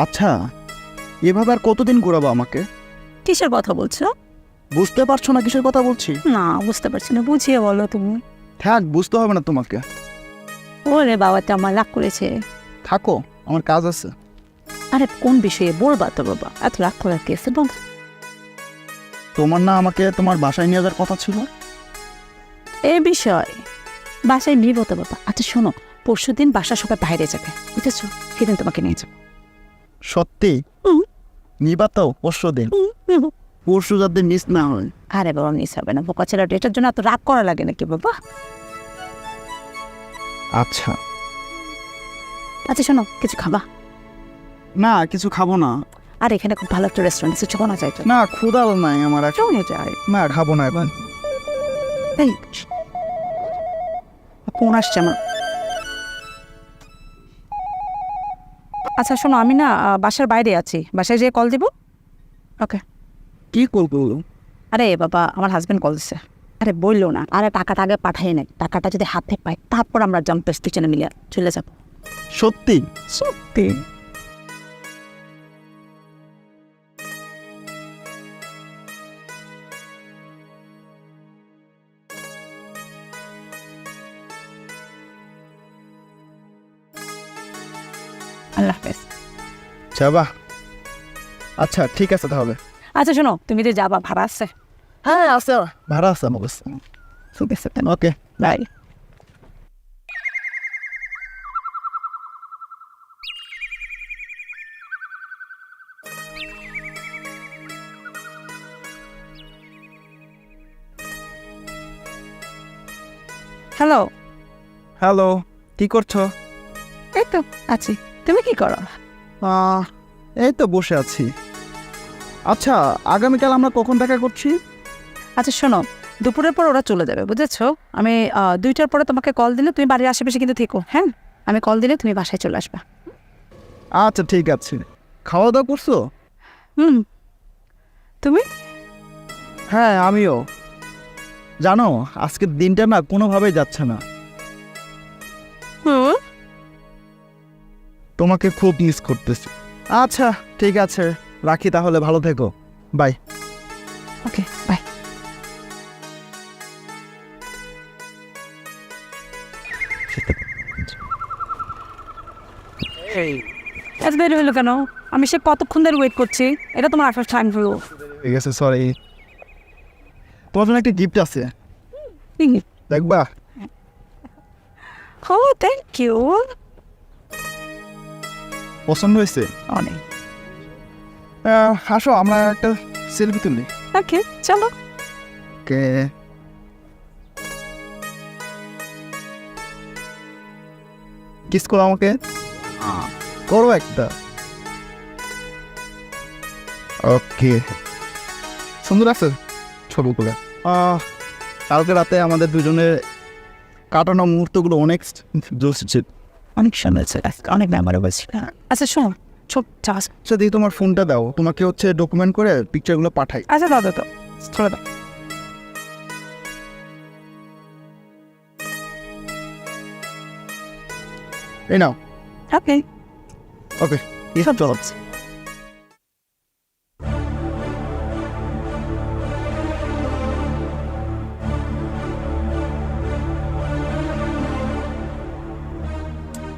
আচ্ছা, এভাবে আর কতদিন ঘোরাবো আমাকে? কিসের কথা বলছো? বুঝতে পারছো না কিসের কথা বলছি? না বুঝতে পারছি না, বুঝিয়ে বলো তুমি। থাক, বুঝতে হবে না তোমাকে। ওরে বাবাটা আমার রাগ করেছে। থাকো, আমার কাজ আছে। আরে কোন বিষয়ে বলবা তো বাবা, এত রাগ করার কেস বল। তোমার না আমাকে তোমার বাসায় নিয়ে যাওয়ার কথা ছিল? এই বিষয় বাসায় নিব তো বাবা। আচ্ছা শোনো, পরশুদিন বাসা সবাই বাইরে যাবে, বুঝেছো? সেদিন তোমাকে নিয়ে যাবো। সত্যি? নিবা তো পরশু দিন? পরশু যাতে মিস না হয়। আরে বাবা মিস হবে না, বোকা ছেলেটা, এটার জন্য এত রাগ করা লাগে নাকি বাবা? আচ্ছা। আচ্ছা শোনো, কিছু খাবা? না, কিছু খাবো না। আর এখানে খুব ভালো একটা রেস্টুরেন্ট আছে, চলো না যাই তো। না, ক্ষুধাও নাই আমার এখন। চলো যাই। না, খাবো না এবার। এই ফোন আসছে আমার। আচ্ছা শোনো, আমি না বাসার বাইরে আছি, বাসায় যেয়ে কল দিব। ওকে। কি করবো? আরে বাবা, আমার হাজবেন্ড কল দিচ্ছে। আরে বললো না, আরে টাকাটা আগে পাঠিয়ে নেয়, টাকাটা যদি হাতে পাই তারপর আমরা জাম্প স্টেশনে মিলে চলে যাবো। সত্যি? সত্যি? আল্লাহ হাফেজ। যাবা? আচ্ছা ঠিক আছে তাহলে। আচ্ছা শোনো, তুমি যে যাবা ভাড়া আছে? হ্যাঁ আছে, ভাড়া আছে আমার কাছে। ঠিক আছে, ওকে, বাই। হ্যালো। হ্যালো, কি করছো? এই তো আছি, তুমি কি করো? এই তো বসে আছি। আচ্ছা, আগামীকাল আমরা কখন দেখা করছি? আচ্ছা শোনো, দুপুরের পর ওরা চলে যাবে, বুঝেছো? আমি 2টার পরে তোমাকে কল দিলে তুমি বাড়ির আশেপাশে কিন্তু থেকো, হ্যাঁ? আমি কল দিলে তুমি বাসায় চলে আসবা। আচ্ছা ঠিক আছে। খাওয়া দাওয়া করছো? হুম। তুমি? হ্যাঁ আমিও। জানো, আজকের দিনটা না কোনোভাবেই যাচ্ছে না। হুম। তোমাকে খুব মিস করতেছি। আচ্ছা ঠিক আছে, রাখি তাহলে, ভালো থেকো। বাই। Okay bye. এত দেরি হলো কেন? আমি সে কতক্ষণ ধরে ওয়েট করছি, এটা তোমার ফার্স্ট টাইম হলো। ঠিক আছে, সরি। তোমার জন্য একটা গিফট আছে, দেখবা? ও থ্যাংক ইউ। পছন্দ হয়েছে? অনেক। আসো আমরা একটা সেলফি তুলি। ওকে চলো। ওকে। কিস করো আমাকে। করো একটা। ওকে, সুন্দর আছে ছবি করে। কালকে রাতে আমাদের দুজনের কাটানো মুহূর্তগুলো অনেক জোশ ছিল। অনেক সুন্দর ছিল, অনেক মেমোরেবল ছিল। আচ্ছা শোনো, ছোট চাষ। আচ্ছা দিদি, তোমার ফোনটা দাও, তোমাকে হচ্ছে ডকুমেন্ট করে পিকচারগুলো পাঠাই। আচ্ছা দাও দাও দাও, চলে দাও। এই নাও। ওকে ওকে, সব চলো।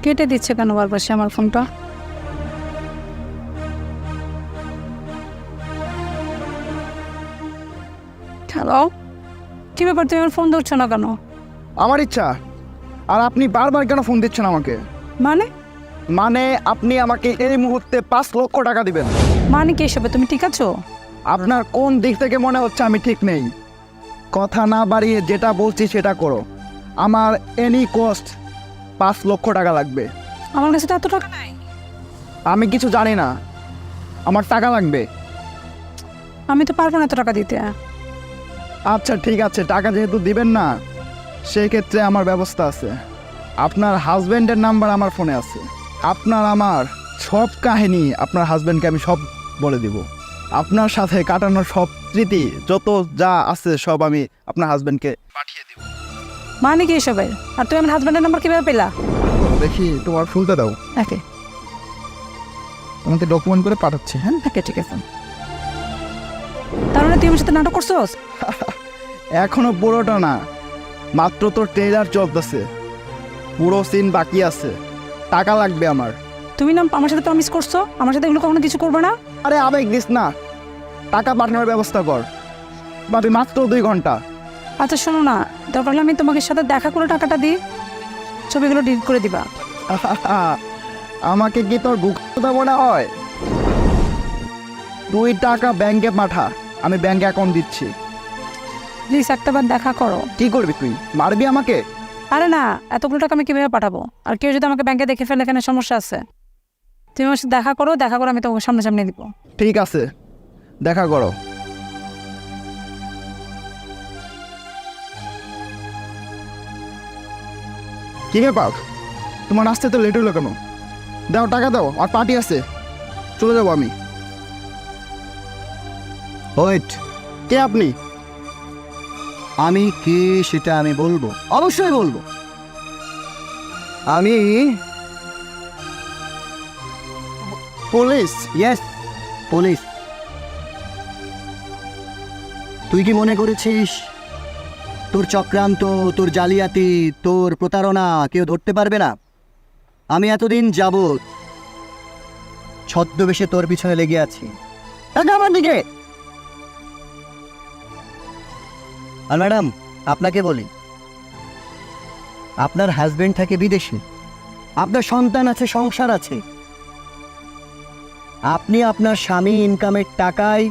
কেটে দিচ্ছে কেন বারবার সে আমার ফোনটা? হ্যালো, কি ব্যাপার, তুমি আমার ফোন ধরছো না কেন? আমার ইচ্ছা। আর আপনি বারবার কেন ফোন দিচ্ছেন আমাকে? মানে? মানে আপনি আমাকে এই মুহূর্তে 5 লক্ষ টাকা দিবেন। মানে কি এসবে? তুমি ঠিক আছো? আপনার কোন দিক থেকে মনে হচ্ছে আমি ঠিক নেই? কথা না বাড়িয়ে যেটা বলছি সেটা করো। আমার এনি কস্ট 5 লক্ষ টাকা লাগবে। আমার কাছে তো এত টাকা নাই। আমি কিছু জানি না, আমার টাকা লাগবে। আমি তো পারবো না এত টাকা দিতে। আচ্ছা ঠিক আছে, টাকা যেহেতু দিবেন না, সেই ক্ষেত্রে আমার ব্যবস্থা আছে। আপনার হাজব্যান্ডের নাম্বার আমার ফোনে আছে। আপনার আমার সব কাহিনী আপনার হাজব্যান্ডকে আমি সব বলে দিব। আপনার সাথে কাটানোর সব স্মৃতি যত যা আছে সব আমি আপনার হাজব্যান্ডকে পাঠিয়ে দিব। মানে কি এসবের? আর তুমি আমার হাজব্যান্ডের নাম্বার কিভাবে পেলা? দেখি তোমার ফুলটা দাও। ওকে তোমাকে ডকুমেন্ট করে পাঠাচ্ছি, হ্যাঁ? ওকে ঠিক আছে। তাহলে তুই আমার সাথে নাটক করছোস? এখনো পুরোটা না, মাত্র তোর ট্রেলার চলতেছে, পুরো সিন বাকি আছে। টাকা লাগবে আমার। তুমি না আমার সাথে প্রমিস করছো আমার সাথে এগুলো কখনো কিছু করবে না? আরে আবেগ দিস না, টাকা পাঠানোর ব্যবস্থা কর। ভাবি মাত্র 2 ঘন্টা। আচ্ছা শোনো না, দরকার হলে আমি তোমাকে সাথে দেখা করে টাকাটা দিই, ছবিগুলো ডিলিট করে দিবা। আমাকে কি তোর গুপ্ততা মনে হয়? তুই টাকা ব্যাংকে পাঠা, আমি ব্যাংক অ্যাকাউন্ট দিচ্ছি। প্লিজ একটাবার দেখা করো। কি করবি তুই? মারবি আমাকে? আরে না, এতগুলো টাকা আমি কিভাবে পাঠাবো? আর কেউ যদি আমাকে ব্যাংকে দেখে ফেলে এখানে সমস্যা আছে। তুমি আমার সাথে দেখা করো, দেখা করে আমি তোমাকে সামনাসামনি দিব। ঠিক আছে, দেখা করো। কি ব্যাপার, তোমার আসতে তো লেট হলো কেন? দাও টাকা দাও, আর পার্টি আছে, চলে যাবো আমি। ওয়েট, কে আপনি? আমি কে সেটা আমি বলবো, অবশ্যই বলবো। আমি পুলিশ। Yes, police. তুই কি মনে করেছিস তোর চক্রান্ত, তোর জালিয়াতি, তোর প্রতারণা কেউ ধরতে পারবে না? আমি এতদিন যাবৎ ছদ্মবেশে তোর পিছনে লেগে আছি। টাকা আমার দিকে। আর ম্যাডাম, আপনাকে বলি, আপনার হাজবেন্ড থাকে বিদেশে, আপনার সন্তান আছে, সংসার আছে। আপনি আপনার স্বামী ইনকামের টাকায়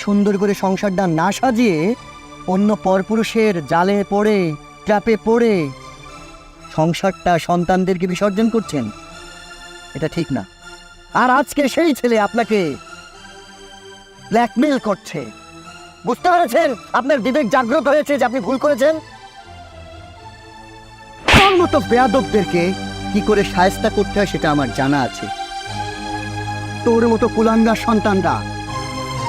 সুন্দর করে সংসারটা না সাজিয়ে অন্য পরপুরুষের জালে পড়ে, ট্র্যাপে পড়ে সংসারটা, সন্তানদেরকে বিসর্জন করছেন। এটা ঠিক না। আর আজকে সেই ছেলে আপনাকে ব্ল্যাকমেল করছে। বুঝতে পেরেছেন? আপনার বিবেক জাগ্রত হয়েছে যে আপনি ভুল করেছেন। তোর মতো বেয়াদবদেরকে কি করে শায়েস্তা করতে হয় সেটা আমার জানা আছে। তোর মতো কুলাঙ্গার সন্তানরা,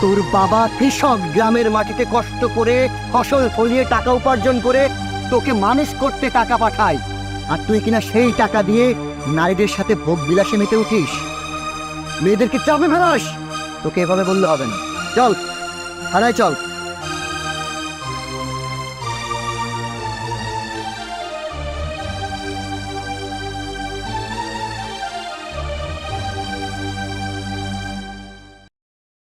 তোর বাবা কৃষক, গ্রামের মাটিতে কষ্ট করে ফসল ফলিয়ে টাকা উপার্জন করে তোকে মানুষ করতে টাকা পাঠায়, আর তুই কিনা সেই টাকা দিয়ে নারীদের সাথে ভোগ বিলাসে মেতে উঠিস, মেয়েদেরকে চাপে ফেলাস। তোকে এভাবে বললে হবে না। চল, থানায় চল।